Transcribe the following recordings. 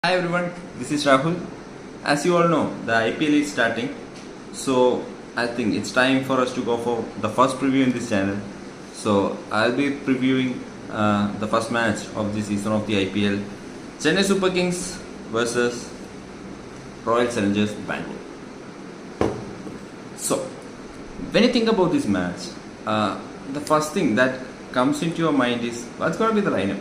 Hi everyone, this is Rahul. As you all know, the IPL is starting, so I think it's time for us to go for the first preview in this channel. So I'll be previewing the first match of the season of the IPL, Chennai Super Kings versus Royal Challengers Bangalore. So when you think about this match, the first thing that comes into your mind is what's going to be the lineup.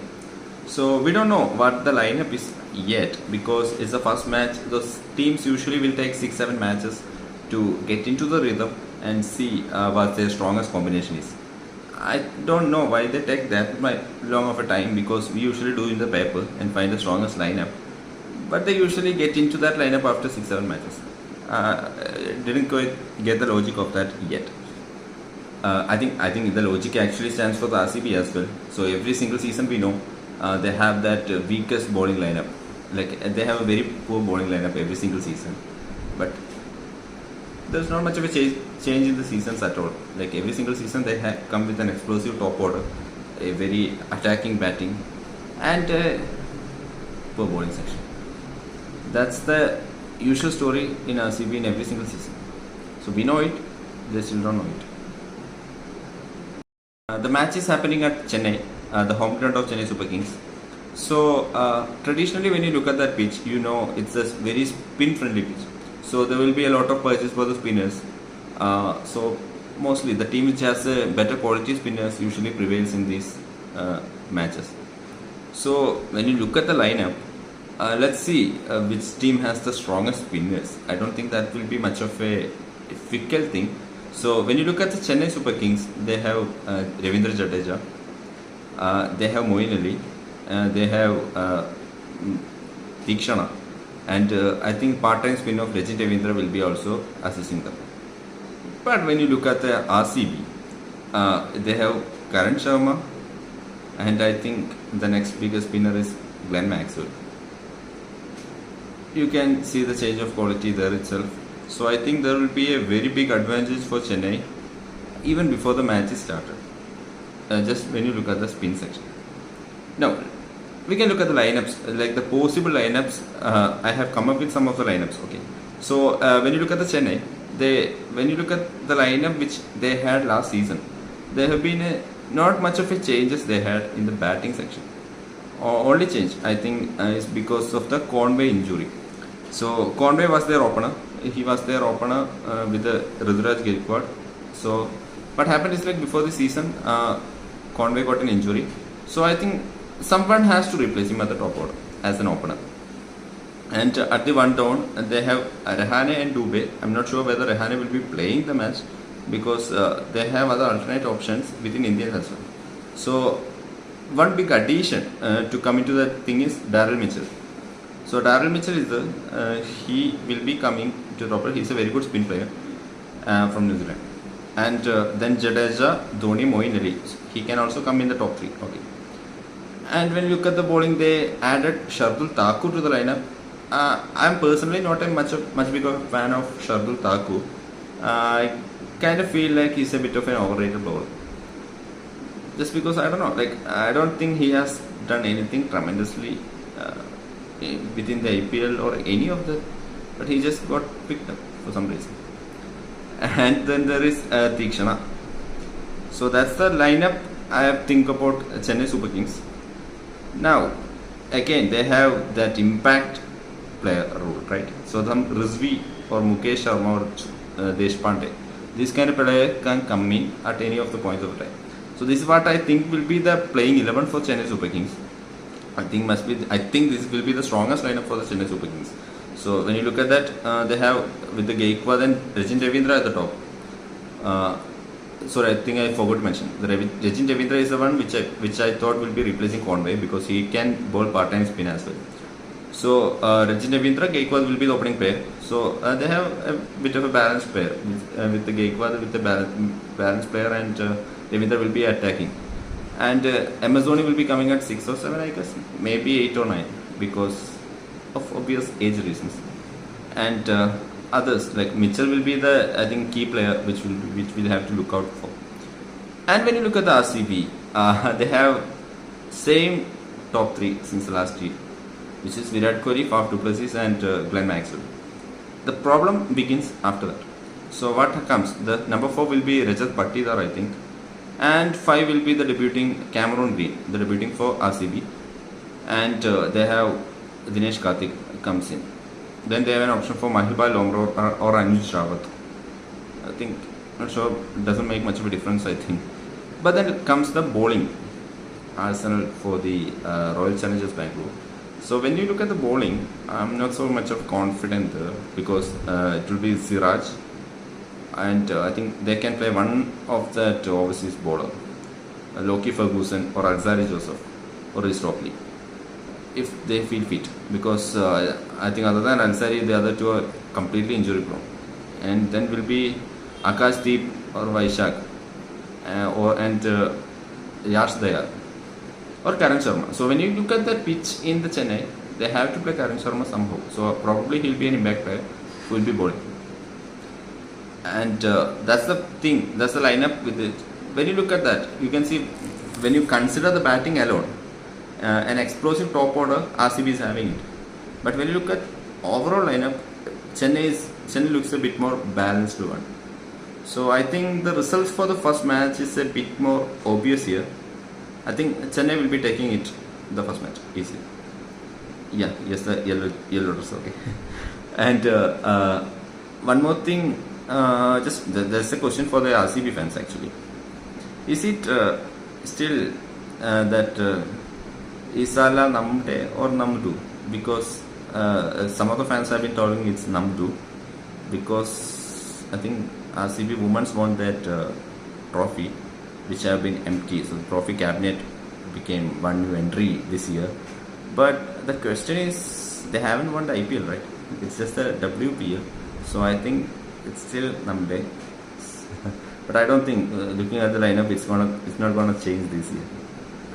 So we don't know what the lineup is yet because it's the first match. Those teams usually will take 6-7 matches to get into the rhythm and see what their strongest combination is. I don't know why they take that long of a time because we usually do in the paper and find the strongest lineup. But they usually get into that lineup after 6-7 matches. Didn't quite get the logic of that yet. I think the logic actually stands for the RCB as well. So every single season we know they have that weakest bowling lineup. Like they have a very poor bowling lineup every single season. But there's not much of a change in the seasons at all. Like every single season they come with an explosive top order, a very attacking batting, and poor bowling section. That's the usual story in RCB in every single season. So we know it, they still don't know it. The match is happening at Chennai, the home ground of Chennai Super Kings. So traditionally when you look at that pitch, you know it's a very spin friendly pitch. So there will be a lot of purchase for the spinners. So mostly the team which has a better quality spinners usually prevails in these matches. So when you look at the lineup, let's see which team has the strongest spinners. I don't think that will be much of a difficult thing. So when you look at the Chennai Super Kings, they have Ravindra Jadeja, they have Moeen Ali, they have Deekshana, and I think part-time spin of Legend Ravindra will be also assisting them. But when you look at the RCB, they have Karan Sharma, and I think the next biggest spinner is Glenn Maxwell. You can see the change of quality there itself. So I think there will be a very big advantage for Chennai even before the match is started. Just when you look at the spin section. Now, we can look at the lineups, like the possible lineups. I have come up with some of the lineups. Okay. So when you look at the Chennai, when you look at the lineup which they had last season, there have been not much of a changes they had in the batting section. Only change I think is because of the Conway injury. So Conway was their opener. He was their opener with the Rudraj Gaikwad. So what happened is like before the season, Conway got an injury. So I think someone has to replace him at the top order as an opener. And at the one down, they have Rahane and Dubey. I'm not sure whether Rahane will be playing the match because they have other alternate options within India as well. So one big addition to come into that thing is Darryl Mitchell. So Darryl Mitchell is he will be coming to the top order. He's a very good spin player from New Zealand. And then Jadeja, Dhoni, Moeen Ali. He can also come in the top 3. Okay. And when you look at the bowling, they added Shardul Thakur to the lineup. I'm personally not a much big of a fan of Shardul Thakur. I kind of feel like he's a bit of an overrated bowler. Just because I don't know, like I don't think he has done anything tremendously within the IPL or any of that, but he just got picked up for some reason. And then there is Deekshana. So that's the lineup I think about Chennai Super Kings. Now, again, they have that impact player rule, right? So some Rizvi or Mukesh Sharma or Deshpande, this kind of player can come in at any of the points of time. So this is what I think will be the playing 11 for Chennai Super Kings. I think this will be the strongest lineup for the Chennai Super Kings. So when you look at that, they have with the Gaikwad and Legend Ravindra at the top. Sorry, I think I forgot to mention. The Legend Ravindra is the one which I thought will be replacing Conway because he can bowl part-time spin as well. So Legend Ravindra, Gaikwad will be the opening player. So they have a bit of a balanced player with the Gaikwad with the balanced player and Ravindra will be attacking. And Amazoni will be coming at 6 or 7, I guess, maybe 8 or 9 because of obvious age reasons. And others like Mitchell will be the I think key player which we'll have to look out for. And when you look at the RCB, they have same top 3 since the last year. which is Virat Kohli, Faf du Plessis, and Glenn Maxwell. The problem begins after that. So what comes? The number 4 will be Rajat Patidar, I think, and 5 will be the debuting Cameron Green, the debuting for RCB, and they have Dinesh Karthik comes in. Then they have an option for Mahibal Lomro or Anuj Rawat. I think, not sure, it doesn't make much of a difference, I think. But then comes the bowling. Arsenal for the Royal Challengers Bangalore. So when you look at the bowling, I'm not so much of confident there because it will be Siraj, and I think they can play one of the overseas bowler, Loki Ferguson or Alzari Joseph or Stockley, if they feel fit, because I think other than Alzari, the other two are completely injury prone. And then will be Akash Deep or Vaishak and Yash Dayal or Karan Sharma. So when you look at the pitch in the Chennai, they have to play Karan Sharma somehow. So probably he'll be an impact player who will be bowling. And that's the thing, that's the lineup with it. When you look at that, you can see, when you consider the batting alone, an explosive top order, RCB is having it. But when you look at overall lineup, Chennai looks a bit more balanced one. So I think the results for the first match is a bit more obvious here. I think Chennai will be taking it, the first match, easily. Yeah, yes, the yellow dress, okay. And one more thing, just there's a question for the RCB fans actually. Is it still that Isala Namde or Namdu? Because some of the fans have been telling it's Namdu, because I think RCB women's won that trophy, which have been empty. So the trophy cabinet became one new entry this year. But the question is, they haven't won the IPL, right? It's just the WPL. So I think it's still Namde. But I don't think, looking at the lineup, it's not gonna change this year.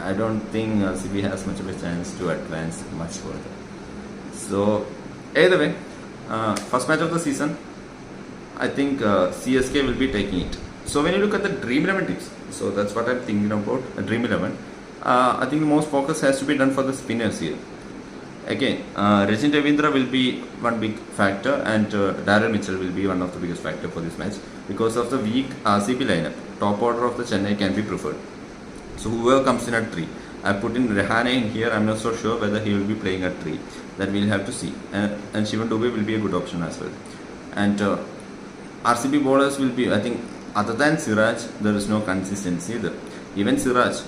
I don't think RCB has much of a chance to advance much further. So either way, first match of the season, I think CSK will be taking it. So when you look at the Dream 11 tips, so that's what I'm thinking about, Dream 11. I think the most focus has to be done for the spinners here. Again, Rajin Ravindra will be one big factor, and Darren Mitchell will be one of the biggest factor for this match because of the weak RCB lineup. Top order of the Chennai can be preferred. So whoever comes in at 3, I put in Rehane in here. I'm not so sure whether he will be playing at 3. That we'll have to see. And Shivan Dubey will be a good option as well. And RCB bowlers will be, I think, other than Siraj, there is no consistency there. Even Siraj,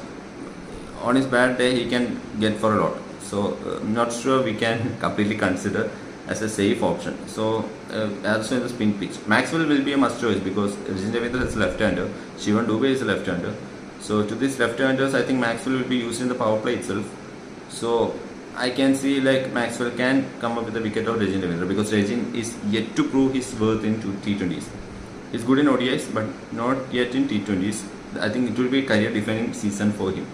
on his bad day, he can get for a lot. So I'm not sure we can completely consider as a safe option. So also in the spin pitch, Maxwell will be a must choice because Rajin Ravindra is a left-hander, Shivan Dubey is a left-hander. So to these left-handers, I think Maxwell will be used in the power play itself. So I can see like Maxwell can come up with a wicket of Rajin Ravindra because Rajin is yet to prove his worth in T20s. He's good in ODIs, but not yet in T20s. I think it will be a career-defining season for him.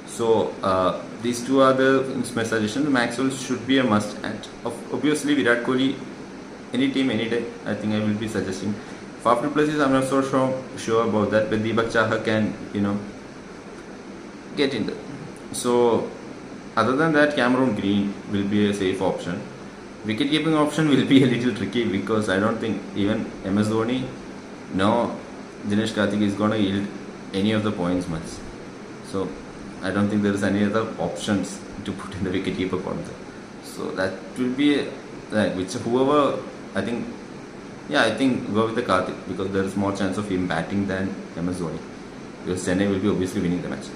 So these two are my suggestions. Maxwell should be a must, and obviously Virat Kohli, any team, any day, I think I will be suggesting. Faf du Plessis, I'm not so sure about that, but Deepak Chahar can, get in there. So other than that, Cameron Green will be a safe option. Wicket keeping option will be a little tricky because I don't think even MS Dhoni, no, Dinesh Karthik is going to yield any of the points much. So I don't think there is any other options to put in the wicket keeper corner. So that will be whoever, I think go with the Karthik because there is more chance of him batting than MS Dhoni because Chennai will be obviously winning the match.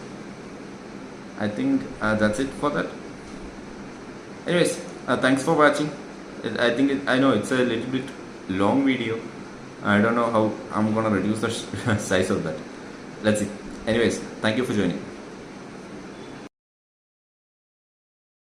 I think that's it for that. Anyways, thanks for watching. I know it's a little bit long video. I don't know how I'm gonna reduce the size of that. Let's see. Anyways, thank you for joining.